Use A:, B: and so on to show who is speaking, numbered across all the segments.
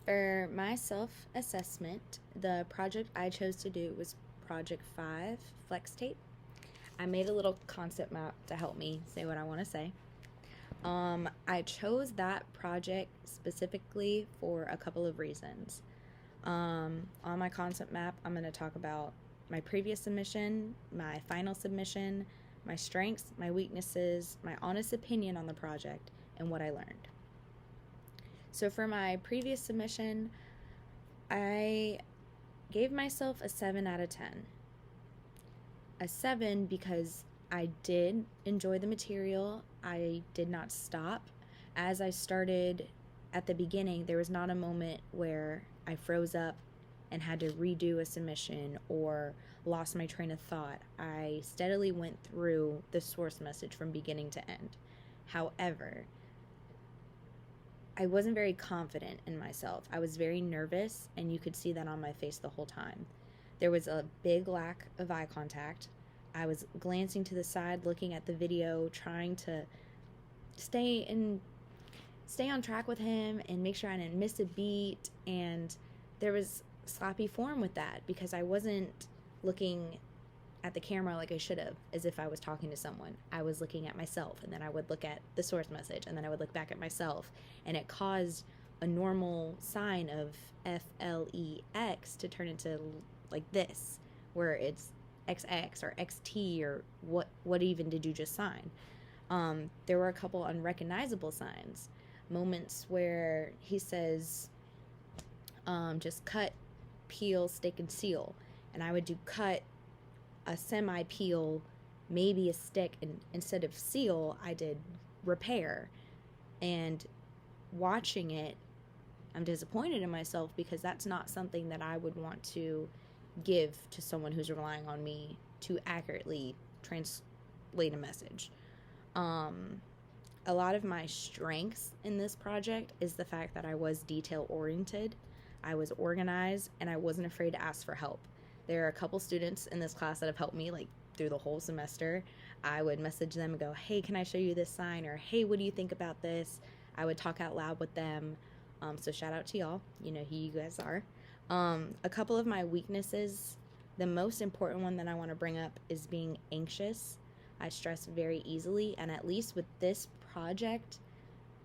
A: For my self assessment, the project I chose to do was Project 5 Flex Tape. I made a little concept map to help me say what I want to say. I chose that project specifically for a couple of reasons. On my concept map, I'm going to talk about my previous submission, my final submission, my strengths, my weaknesses, my honest opinion on the project, and what I learned. So for my previous submission, I gave myself a 7 out of 10. A 7 because I did enjoy the material. I did not stop. As I started at the beginning, there was not a moment where I froze up and had to redo a submission or lost my train of thought. I steadily went through the source message from beginning to end. However, I wasn't very confident in myself. I was very nervous, and you could see that on my face the whole time. There was a big lack of eye contact. I was glancing to the side, looking at the video, trying to stay on track with him and make sure I didn't miss a beat. And there was sloppy form with that because I wasn't looking at the camera like I should have, as if I was talking to someone. I was looking at myself, and then I would look at the source message, and then I would look back at myself, and it caused a normal sign of FLEX to turn into like this, where it's XX or XT or what even did you just sign? There were a couple unrecognizable signs, moments where he says, just cut, peel, stick, and seal, and I would do cut, a semi peel, maybe a stick, and instead of seal, I did repair. And watching it, I'm disappointed in myself because that's not something that I would want to give to someone who's relying on me to accurately translate a message. A lot of my strengths in this project is the fact that I was detail oriented, I was organized, and I wasn't afraid to ask for help. There are a couple students in this class that have helped me like through the whole semester. I would message them and go, hey, can I show you this sign? Or hey, what do you think about this? I would talk out loud with them. So shout out to y'all. You know who you guys are. A couple of my weaknesses, the most important one that I want to bring up is being anxious. I stress very easily, and at least with this project,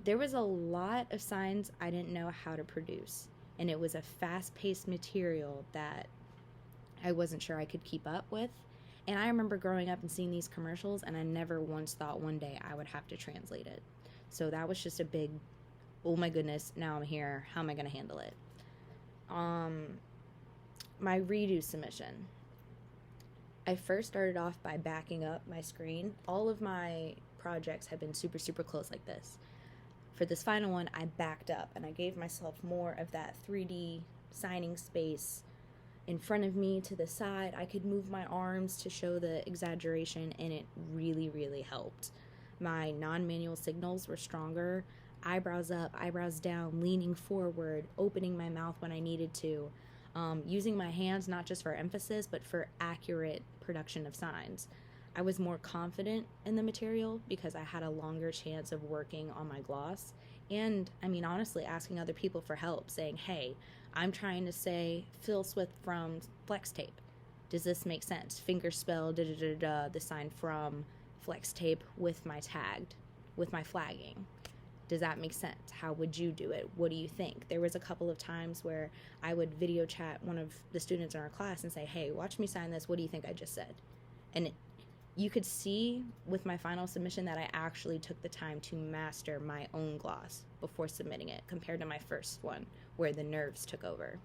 A: there was a lot of signs I didn't know how to produce. And it was a fast-paced material that I wasn't sure I could keep up with. And I remember growing up and seeing these commercials, and I never once thought one day I would have to translate it. So that was just a big, oh my goodness, now I'm here. How am I going to handle it? My redo submission. I first started off by backing up my screen. All of my projects have been super, super close like this. For this final one, I backed up and I gave myself more of that 3D signing space in front of me, to the side. I could move my arms to show the exaggeration, and it really, really helped. My non-manual signals were stronger. Eyebrows up, eyebrows down, leaning forward, opening my mouth when I needed to, using my hands not just for emphasis, but for accurate production of signs. I was more confident in the material because I had a longer chance of working on my gloss. And I mean, honestly, asking other people for help, saying, hey, I'm trying to say Phil Swift from Flex Tape. Does this make sense? Finger spell, da da da da, the sign from Flex Tape with my tagged, with my flagging. Does that make sense? How would you do it? What do you think? There was a couple of times where I would video chat one of the students in our class and say, hey, watch me sign this. What do you think I just said? And you could see with my final submission that I actually took the time to master my own gloss before submitting it compared to my first one where the nerves took over.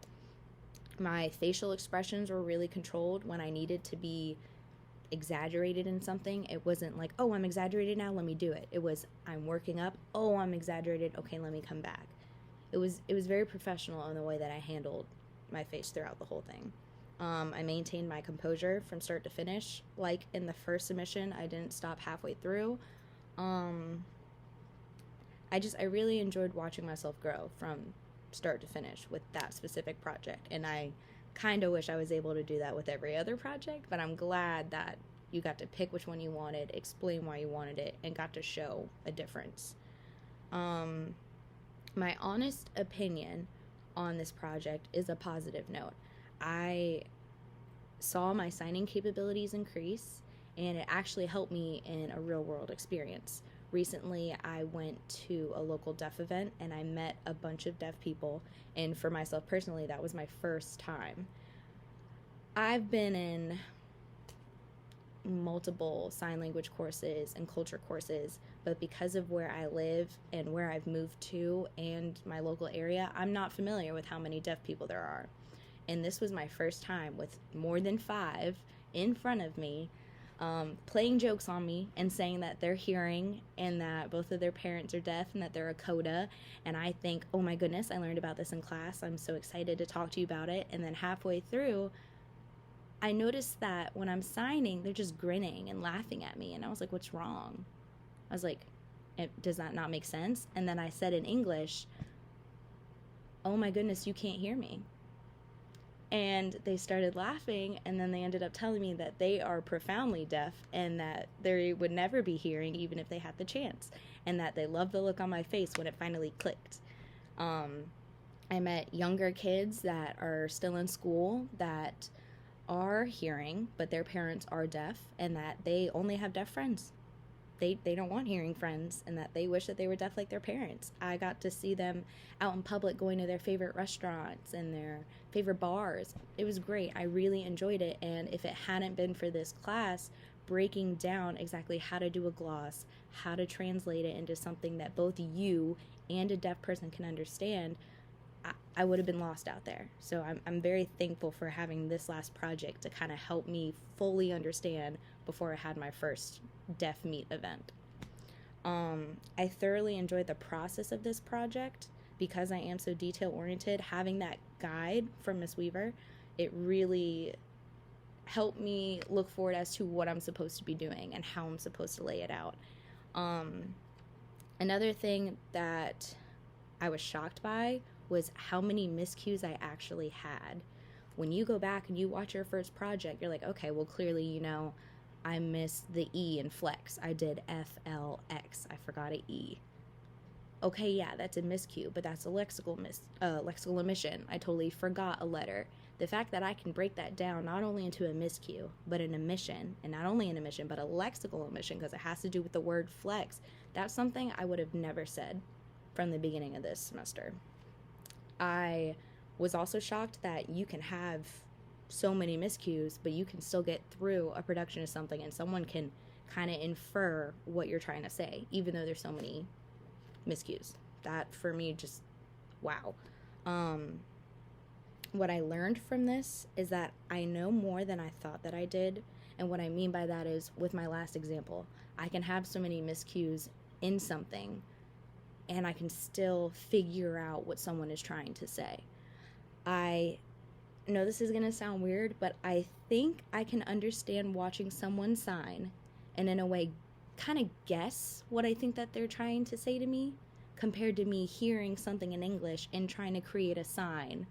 A: My facial expressions were really controlled when I needed to be exaggerated in something. It wasn't like, oh, I'm exaggerated now, let me do it. It was, I'm working up, oh, I'm exaggerated, okay, let me come back. It was very professional in the way that I handled my face throughout the whole thing. I maintained my composure from start to finish. Like in the first submission, I didn't stop halfway through. I really enjoyed watching myself grow from start to finish with that specific project. And I kind of wish I was able to do that with every other project, but I'm glad that you got to pick which one you wanted, explain why you wanted it, and got to show a difference. My honest opinion on this project is a positive note. I saw my signing capabilities increase, and it actually helped me in a real world experience. Recently, I went to a local deaf event and I met a bunch of deaf people, and for myself personally, that was my first time. I've been in multiple sign language courses and culture courses, but because of where I live and where I've moved to and my local area, I'm not familiar with how many deaf people there are. And this was my first time with more than 5 in front of me, playing jokes on me and saying that they're hearing and that both of their parents are deaf and that they're a coda. And I think, oh my goodness, I learned about this in class. I'm so excited to talk to you about it. And then halfway through, I noticed that when I'm signing, they're just grinning and laughing at me. And I was like, what's wrong? I was like, does that not make sense? And then I said in English, oh my goodness, you can't hear me. And they started laughing, and then they ended up telling me that they are profoundly deaf and that they would never be hearing even if they had the chance, and that they loved the look on my face when it finally clicked. I met younger kids that are still in school that are hearing, but their parents are deaf, and that they only have deaf friends. They don't want hearing friends, and that they wish that they were deaf like their parents. I got to see them out in public going to their favorite restaurants and their favorite bars. It was great. I really enjoyed it, and if it hadn't been for this class breaking down exactly how to do a gloss, how to translate it into something that both you and a deaf person can understand, I would have been lost out there. So I'm very thankful for having this last project to kind of help me fully understand before I had my first deaf meet event. I thoroughly enjoyed the process of this project because I am so detail oriented. Having that guide from Miss Weaver, it really helped me look forward as to what I'm supposed to be doing and how I'm supposed to lay it out. Another thing that I was shocked by was how many miscues I actually had. When you go back and you watch your first project, you're like, okay, well, clearly, I missed the E in flex. I did FLX. I forgot a E. Okay, yeah, that's a miscue, but that's a lexical omission. I totally forgot a letter. The fact that I can break that down not only into a miscue, but an omission, and not only an omission, but a lexical omission because it has to do with the word flex, that's something I would have never said from the beginning of this semester. I was also shocked that you can have so many miscues, but you can still get through a production of something and someone can kind of infer what you're trying to say, even though there's so many miscues. That, for me, just, wow. What I learned from this is that I know more than I thought that I did, and what I mean by that is, with my last example, I can have so many miscues in something, and I can still figure out what someone is trying to say. I know this is going to sound weird, but I think I can understand watching someone sign and in a way kind of guess what I think that they're trying to say to me compared to me hearing something in English and trying to create a sign.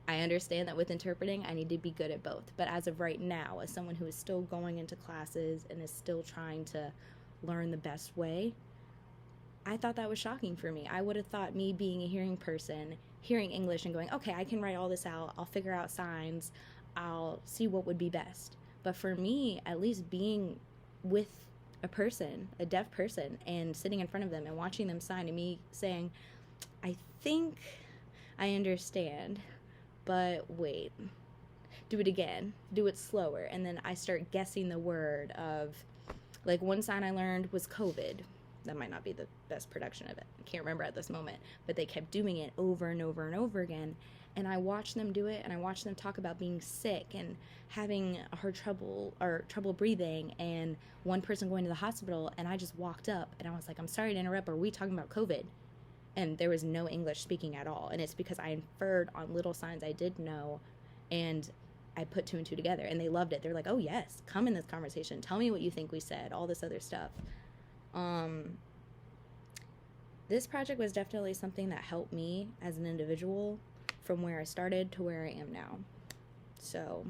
A: I understand that with interpreting, I need to be good at both. But as of right now, as someone who is still going into classes and is still trying to learn the best way, I thought that was shocking for me. I would have thought me being a hearing person, hearing English and going, okay, I can write all this out. I'll figure out signs. I'll see what would be best. But for me, at least being with a person, a deaf person, and sitting in front of them and watching them sign and me saying, I think I understand, but wait, do it again, do it slower. And then I start guessing the word of, like, one sign I learned was COVID. That might not be the best production of it. I can't remember at this moment, but they kept doing it over and over and over again. And I watched them do it, and I watched them talk about being sick and having trouble breathing, and one person going to the hospital, and I just walked up, and I was like, I'm sorry to interrupt, are we talking about COVID? And there was no English speaking at all, and it's because I inferred on little signs I did know, and I put 2 and 2 together, and they loved it. They're like, oh yes, come in this conversation, tell me what you think we said, all this other stuff. This project was definitely something that helped me as an individual from where I started to where I am now. So